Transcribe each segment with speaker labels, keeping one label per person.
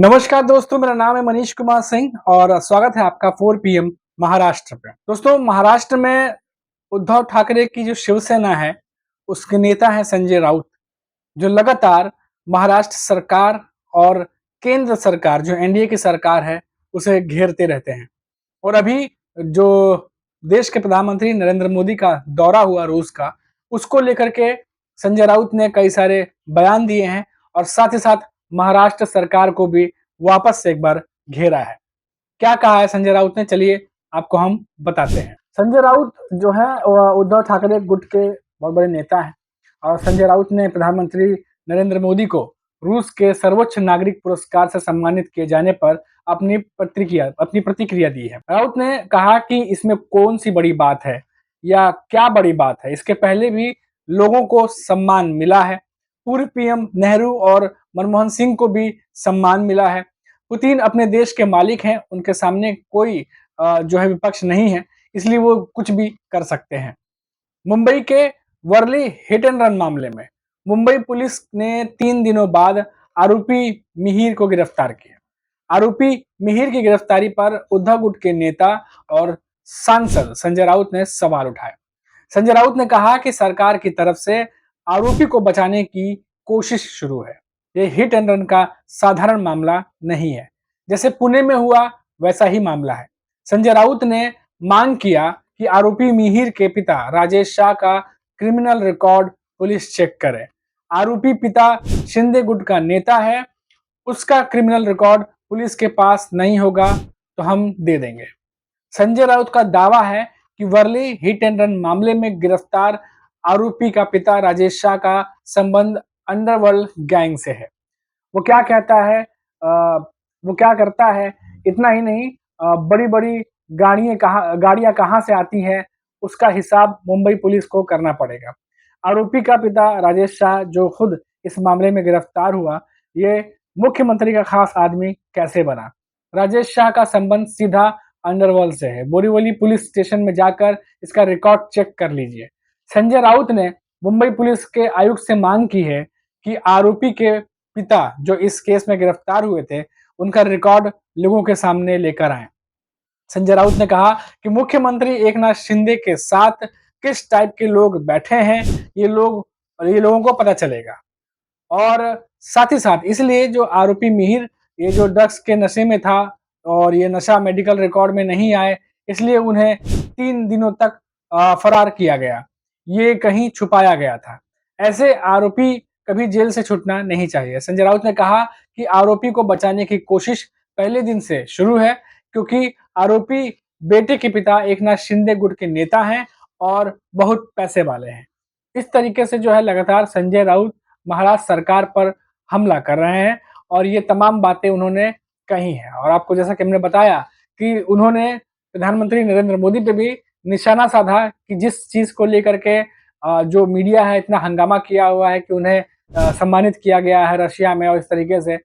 Speaker 1: नमस्कार दोस्तों, मेरा नाम है मनीष कुमार सिंह और स्वागत है आपका 4 पीएम महाराष्ट्र पे। दोस्तों, महाराष्ट्र में उद्धव ठाकरे की जो शिवसेना है, उसके नेता हैं संजय राउत, जो लगातार महाराष्ट्र सरकार और केंद्र सरकार जो एनडीए की सरकार है, उसे घेरते रहते हैं। और अभी जो देश के प्रधानमंत्री नरेंद्र मोदी का दौरा हुआ रूस का, उसको लेकर के संजय राउत ने कई सारे बयान दिए हैं और साथ ही साथ महाराष्ट्र सरकार को भी वापस से एक बार घेरा है। क्या कहा है संजय राउत ने, चलिए आपको हम बताते हैं। संजय राउत जो है उद्धव ठाकरे गुट के बहुत बड़े नेता हैं और संजय राउत ने प्रधानमंत्री नरेंद्र मोदी को रूस के सर्वोच्च नागरिक पुरस्कार से सम्मानित किए जाने पर अपनी प्रतिक्रिया दी है। राउत ने कहा कि इसमें कौन सी बड़ी बात है या क्या बड़ी बात है, इसके पहले भी लोगों को सम्मान मिला है। पूर्व पीएम नेहरू और मनमोहन सिंह को भी सम्मान मिला है। पुतिन अपने देश के मालिक हैं, उनके सामने कोई जो है विपक्ष नहीं है, इसलिए वो कुछ भी कर सकते हैं। मुंबई के वर्ली हिट एंड रन मामले में मुंबई पुलिस ने 3 दिनों बाद आरोपी मिहिर को गिरफ्तार किया। आरोपी मिहिर की गिरफ्तारी पर उद्धव गुट के नेता और सांसद संजय राउत ने सवाल उठाए। संजय राउत ने कहा कि सरकार की तरफ से आरोपी को बचाने की कोशिश शुरू है। ये हिट एंड रन का साधारण मामला नहीं है, जैसे पुणे में हुआ वैसा ही मामला है। संजय राउत ने मांग किया कि आरोपी मिहिर के पिता राजेश शाह का क्रिमिनल रिकॉर्ड पुलिस चेक करे। आरोपी पिता शिंदे गुट का नेता है, उसका क्रिमिनल रिकॉर्ड पुलिस के पास नहीं होगा तो हम दे देंगे। संजय राउत का दावा है कि वर्ली हिट एंड रन मामले में गिरफ्तार आरोपी का पिता राजेश शाह का संबंध अंडरवर्ल्ड गैंग से है। वो क्या कहता है, वो क्या करता है, इतना ही नहीं, बड़ी-बड़ी गाड़ियां कहाँ से आती हैं, उसका हिसाब मुंबई पुलिस को करना पड़ेगा। आरोपी का पिता राजेश शाह जो खुद इस मामले में गिरफ्तार हुआ, ये मुख्यमंत्री का खास आदमी कैसे बना? राजेश शाह का संबंध सीधा अंडरवर्ल्ड से है। बोरीवली पुलिस स्टेशन में जाकर इसका रिकॉर्ड चेक कर लीजिए। संजय राउत ने मुंबई पुलिस के आयुक्त से मांग की है कि आरोपी के पिता जो इस केस में गिरफ्तार हुए थे, उनका रिकॉर्ड लोगों के सामने लेकर आए। संजय राउत ने कहा कि मुख्यमंत्री एकनाथ शिंदे के साथ किस टाइप के लोग बैठे हैं, ये लोगों को पता चलेगा। और साथ ही साथ इसलिए जो आरोपी मिहिर ये जो ड्रग्स के नशे में था और ये नशा मेडिकल रिकॉर्ड में नहीं आए, इसलिए उन्हें 3 दिनों तक फरार किया गया। ये कहीं छुपाया गया था। ऐसे आरोपी कभी जेल से छूटना नहीं चाहिए। संजय राउत ने कहा कि आरोपी को बचाने की कोशिश पहले दिन से शुरू है, क्योंकि आरोपी बेटे के पिता एकनाथ शिंदे गुट के नेता हैं और बहुत पैसे वाले हैं। इस तरीके से जो है लगातार संजय राउत महाराष्ट्र सरकार पर हमला कर रहे हैं और ये तमाम बातें उन्होंने कही हैं। और आपको जैसा कि हमने बताया कि उन्होंने प्रधानमंत्री नरेंद्र मोदी पे भी निशाना साधा कि जिस चीज़ को लेकर के जो मीडिया है इतना हंगामा किया हुआ है कि उन्हें सम्मानित किया गया है रशिया में और इस तरीके से,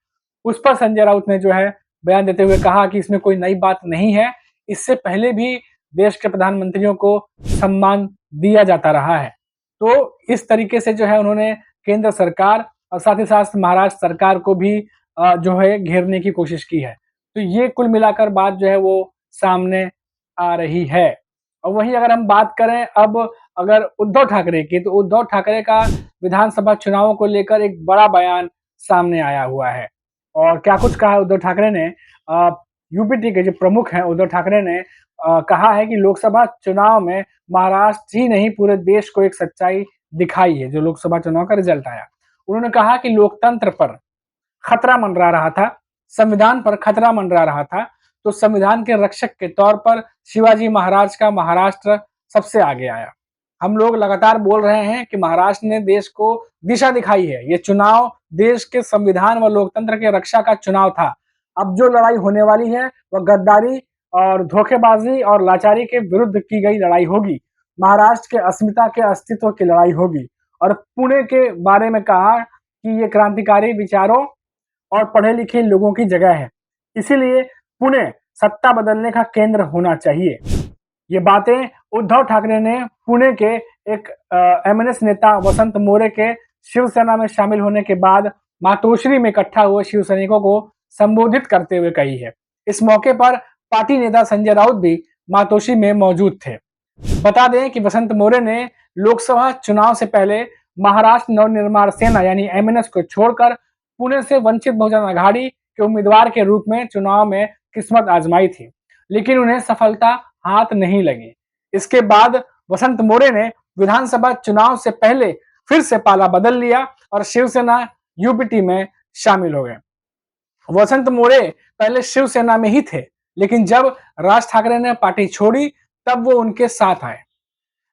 Speaker 1: उस पर संजय राउत ने जो है बयान देते हुए कहा कि इसमें कोई नई बात नहीं है। इससे पहले भी देश के प्रधानमंत्रियों को सम्मान दिया जाता रहा है। तो इस तरीके से जो है उन्होंने केंद्र सरकार और साथ ही साथ महाराष्ट्र सरकार को भी जो है घेरने की कोशिश की है। तो ये कुल मिलाकर बात जो है वो सामने आ रही है। और वहीं अगर हम बात करें अब अगर उद्धव ठाकरे की, तो उद्धव ठाकरे का विधानसभा चुनावों को लेकर एक बड़ा बयान सामने आया हुआ है। और क्या कुछ कहा है उद्धव ठाकरे ने, यूपीटी के जो प्रमुख हैं उद्धव ठाकरे ने कहा है कि लोकसभा चुनाव में महाराष्ट्र ही नहीं पूरे देश को एक सच्चाई दिखाई है जो लोकसभा चुनाव का रिजल्ट आया। उन्होंने कहा कि लोकतंत्र पर खतरा मंडरा रहा था, संविधान पर खतरा मंडरा रहा था, तो संविधान के रक्षक के तौर पर शिवाजी महाराज का महाराष्ट्र सबसे आगे आया। हम लोग लगातार बोल रहे हैं कि महाराष्ट्र ने देश को दिशा दिखाई है। ये चुनाव देश के संविधान व लोकतंत्र के रक्षा का चुनाव था। अब जो लड़ाई होने वाली है वह गद्दारी और धोखेबाजी और लाचारी के विरुद्ध की गई लड़ाई होगी। महाराष्ट्र के अस्मिता के अस्तित्व की लड़ाई होगी। और पुणे के बारे में कहा कि ये क्रांतिकारी विचारों और पढ़े लिखे लोगों की जगह है, इसीलिए पुणे सत्ता बदलने का केंद्र होना चाहिए। ये बातें उद्धव ठाकरे ने पुणे के एक एमएनएस नेता वसंत मोरे के शिवसेना में शामिल होने के बाद मातोश्री में इकट्ठा हुए शिव सैनिकों को संबोधित करते हुए कही है। इस मौके पर पार्टी नेता संजय राउत भी मातोश्री में मौजूद थे। बता दें कि वसंत मोरे ने लोकसभा चुनाव से पहले महाराष्ट्र नवनिर्माण सेना यानी एमएनएस को छोड़कर पुणे से वंचित बहुजन आघाड़ी के उम्मीदवार के रूप में चुनाव में किस्मत आजमाई थी, लेकिन उन्हें सफलता हाथ नहीं लगी। इसके बाद वसंत मोरे ने विधानसभा चुनाव से पहले फिर से पाला बदल लिया और शिवसेना यूपीटी में शामिल हो गए। वसंत मोरे पहले शिवसेना में ही थे, लेकिन जब राज ठाकरे ने पार्टी छोड़ी तब वो उनके साथ आए।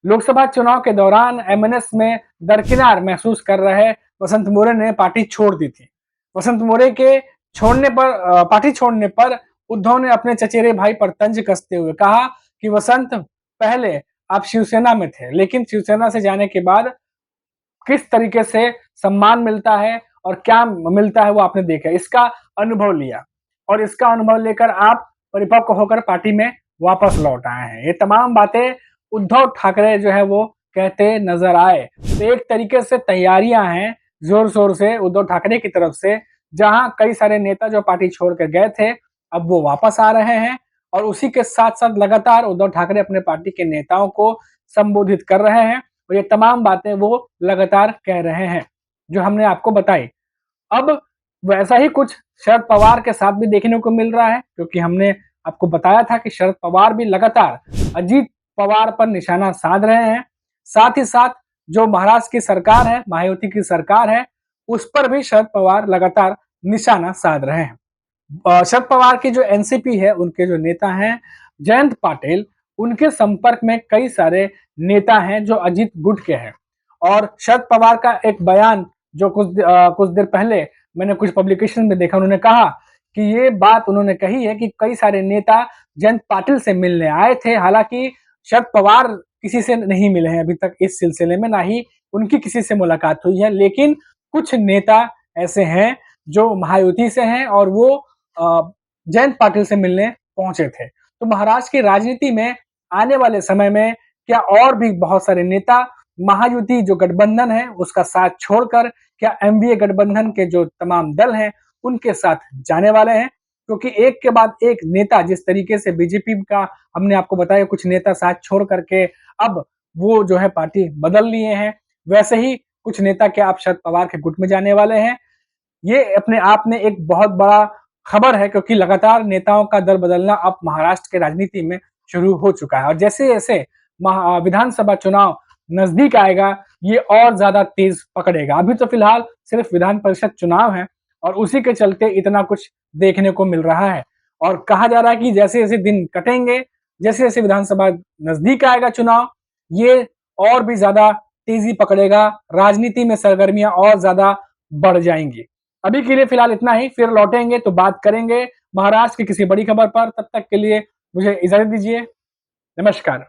Speaker 1: लोकसभा चुनाव के दौरान एमएनएस में दरकिनार महसूस कर रहे वसंत मोरे ने पार्टी छोड़ दी थी। वसंत मोरे के पार्टी छोड़ने पर उद्धव ने अपने चचेरे भाई पर तंज कसते हुए कहा कि वसंत, पहले आप शिवसेना में थे, लेकिन शिवसेना से जाने के बाद किस तरीके से सम्मान मिलता है और क्या मिलता है वो आपने देखा, इसका अनुभव लिया और इसका अनुभव लेकर आप परिपक्व होकर पार्टी में वापस लौट आए हैं। ये तमाम बातें उद्धव ठाकरे जो है वो कहते नजर आए। तो एक तरीके से तैयारियां हैं जोर शोर से उद्धव ठाकरे की तरफ से, जहां कई सारे नेता जो पार्टी छोड़ कर गए थे अब वो वापस आ रहे हैं और उसी के साथ साथ लगातार उद्धव ठाकरे अपने पार्टी के नेताओं को संबोधित कर रहे हैं और ये तमाम बातें वो लगातार कह रहे हैं जो हमने आपको बताई। अब वैसा ही कुछ शरद पवार के साथ भी देखने को मिल रहा है, क्योंकि हमने आपको बताया था कि शरद पवार भी लगातार अजीत पवार पर निशाना साध रहे हैं। साथ ही साथ जो महाराष्ट्र की सरकार है, महायुति की सरकार है, उस पर भी शरद पवार लगातार निशाना साध रहे हैं। शरद पवार की जो एनसीपी है, उनके जो नेता हैं जयंत पाटिल, उनके संपर्क में कई सारे नेता हैं जो अजीत गुट के हैं और शरद पवार का एक बयान जो कुछ देर पहले मैंने कुछ पब्लिकेशन में देखा, उन्होंने कहा कि ये बात उन्होंने कही है कि कई सारे नेता जयंत पाटिल से मिलने आए थे। हालांकि शरद पवार किसी से नहीं मिले हैं अभी तक इस सिलसिले में, ना ही उनकी किसी से मुलाकात हुई है, लेकिन कुछ नेता ऐसे हैं जो महायुति से हैं और वो जयंत पाटिल से मिलने पहुंचे थे। तो महाराष्ट्र की राजनीति में आने वाले समय में क्या और भी बहुत सारे नेता महायुति जो गठबंधन है उसका साथ छोड़कर क्या एमवीए गठबंधन के जो तमाम दल हैं उनके साथ जाने वाले हैं? क्योंकि एक के बाद एक नेता, जिस तरीके से बीजेपी का हमने आपको बताया कुछ नेता साथ छोड़ करके अब वो जो है पार्टी बदल लिए हैं, वैसे ही कुछ नेता क्या आप शरद पवार के गुट में जाने वाले हैं? ये अपने आप में एक बहुत बड़ा खबर है, क्योंकि लगातार नेताओं का दल बदलना अब महाराष्ट्र के राजनीति में शुरू हो चुका है और जैसे जैसे विधानसभा चुनाव नजदीक आएगा ये और ज्यादा तेज पकड़ेगा। अभी तो फिलहाल सिर्फ विधान परिषद चुनाव है और उसी के चलते इतना कुछ देखने को मिल रहा है और कहा जा रहा है कि जैसे जैसे दिन कटेंगे, जैसे जैसे विधानसभा नजदीक आएगा चुनाव, ये और भी ज्यादा तेजी पकड़ेगा, राजनीति में सरगर्मियां और ज्यादा बढ़ जाएंगी। अभी के लिए फिलहाल इतना ही, फिर लौटेंगे तो बात करेंगे महाराष्ट्र की किसी बड़ी खबर पर। तब तक के लिए मुझे इजाजत दीजिए। नमस्कार।